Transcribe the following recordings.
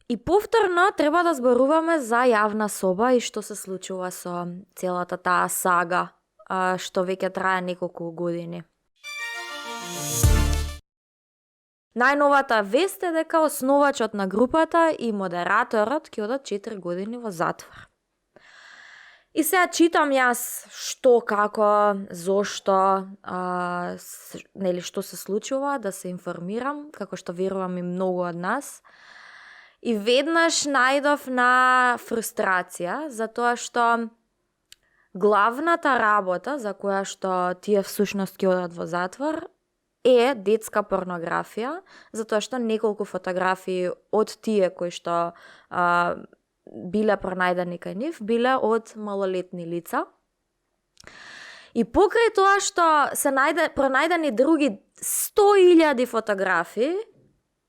И повторно треба да зборуваме за јавна соба и што се случува со целата таа сага, што веќе трае неколку години. Најновата вест е дека основачот на групата и модераторот ќе одат 4 години во затвор. И сега читам јас што, како, зошто, што се случува, да се информирам, како што верувам и многу од нас. И веднаш најдов на фрустрација, затоа што главната работа за која што тие всушност ќе одат во затвор е детска порнографија, затоа што неколку фотографии од тие кои што биле пронајдени кај нив, биле од малолетни лица. И покрај тоа што се пронајдени други 100.000 фотографии,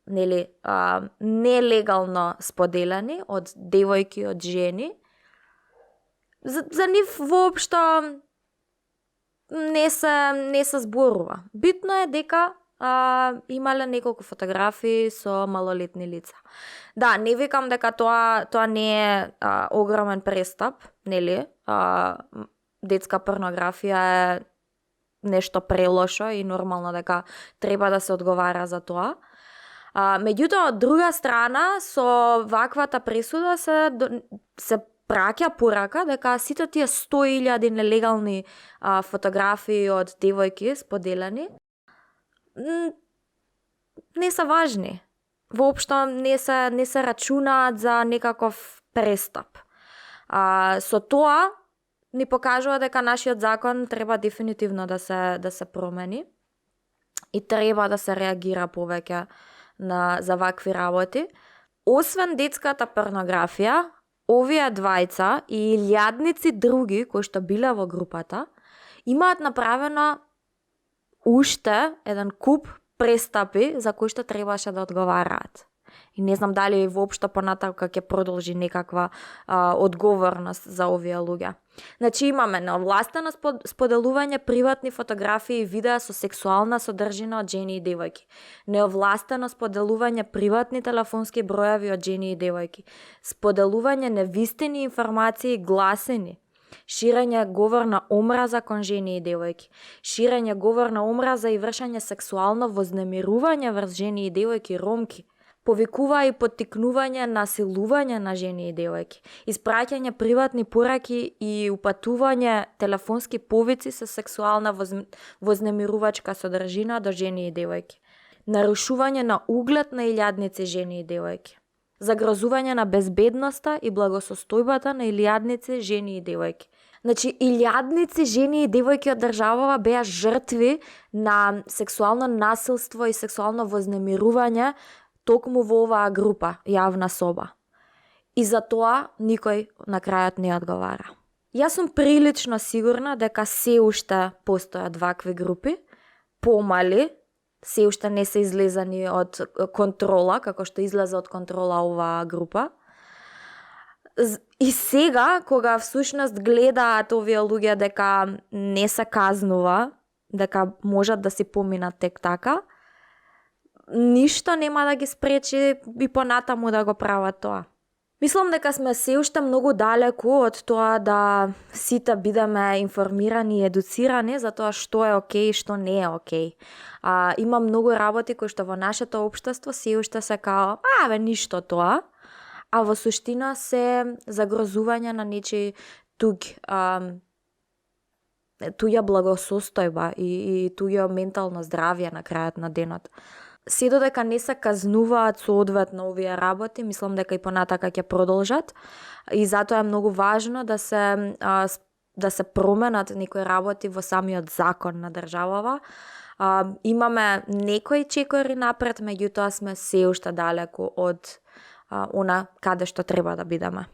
нелегално споделени од девојки, од жени, за нив воопшто не се зборува. Битно е дека имале неколку фотографии со малолетни лица. Да, не викам дека тоа не е огромен престап, нели? Детска порнографија е нешто прелошо и нормално дека треба да се одговара за тоа. Меѓутоа, од друга страна, со ваквата пресуда се праќа порака дека сите тие 100.000 нелегални фотографии од девојки споделени не се важни. Воопшто не се рачунаат за некаков престап. Со тоа ни покажува дека нашиот закон треба дефинитивно да се промени и треба да се реагира повеќе за вакви работи. Освен детската порнографија, овие двајца и илјадници други кои што биле во групата имаат направено уште еден куп престапи за кои што требаше да одговараат. И не знам дали воопшто понатака ќе продолжи некаква одговорност за овие луѓе. Значи имаме неовластено споделување приватни фотографии и видеа со сексуална содржина од жени и девојки. Неовластено споделување приватни телефонски броеви од жени и девојки. Споделување невистини информации и гласини. Ширење говор на омраза кон жени и девојки. Ширење говор на омраза и вршење сексуално вознемирување врз жени и девојки ромки. Повикува и поттикнување на силување на жени и девојки, испраќање приватни пораки и упатување телефонски повици со сексуална вознемирувачка содржина до жени и девојки, нарушување на углед на илјадници жени и девојки, загрозување на безбедноста и благосостојбата на илјадници жени и девојки. Значи, илјадници жени и девојки од државава беа жртви на сексуално насилство и сексуално вознемирување токму во оваа група, јавна соба. И за тоа никој на крајот не одговара. Јас сум прилично сигурна дека се уште постојат вакви групи, помали, се уште не се излезани од контрола, како што излезе од контрола оваа група. И сега, кога всушност гледаат овие луѓе дека не се казнува, дека можат да си поминат тек така, ништо нема да ги спречи и понатаму да го прават тоа. Мислам дека сме се уште многу далеку од тоа да сите бидеме информирани и едуцирани за тоа што е окей и што не е окей. Има многу работи кои што во нашето општество се уште се као, ништо тоа, а во суштина се загрозување на нечи туѓа благосостојба и туѓо ментално здравје на крајот на денот. Се додека не се казнуваат соодветно овие работи, мислам дека и понатака ќе продолжат и затоа е многу важно да се променат некои работи во самиот закон на државава. Имаме некои чекори напред, меѓутоа сме се уште далеку од она каде што треба да бидеме.